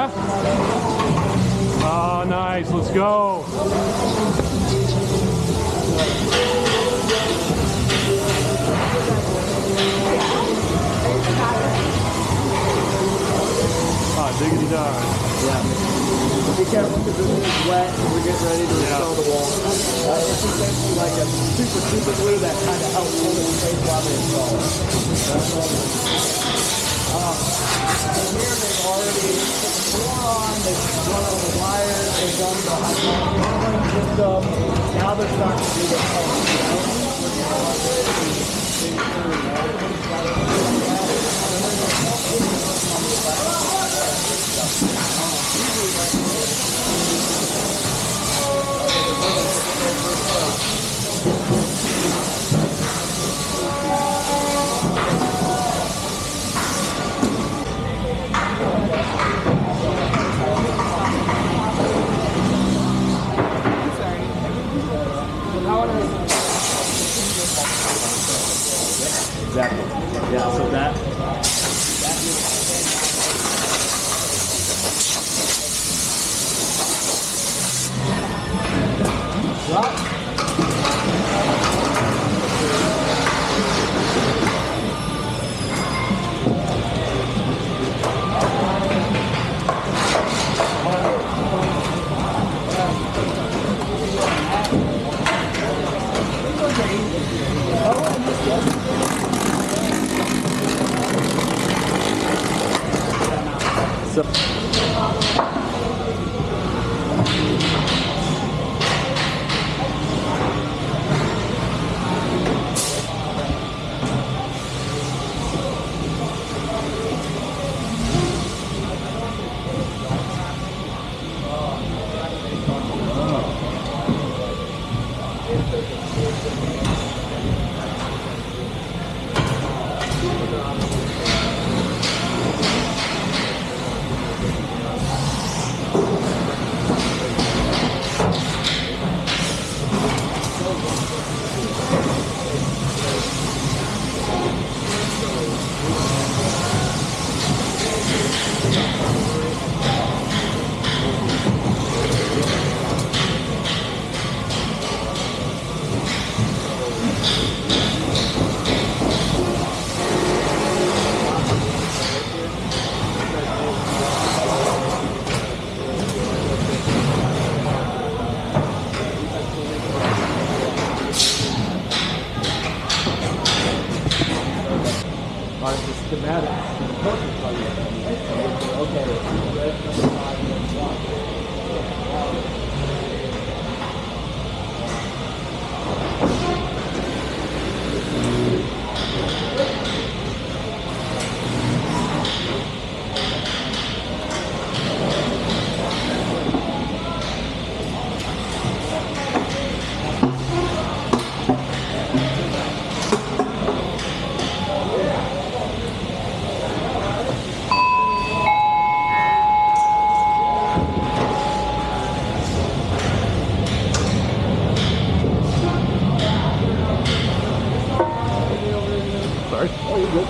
Yeah? Oh, nice. Let's go. Ah, diggity dog. Yeah. Be careful because this is wet and we're getting ready to install the wall. It's essentially like a super glue that kind of helps hold it in place while they install it. Here they've already put the floor on, they've run all the wires, they've done the hydraulic system. Now they're starting to do the Exactly. Yeah, so that are the schematics. Okay. Sorry. Oh, you're good.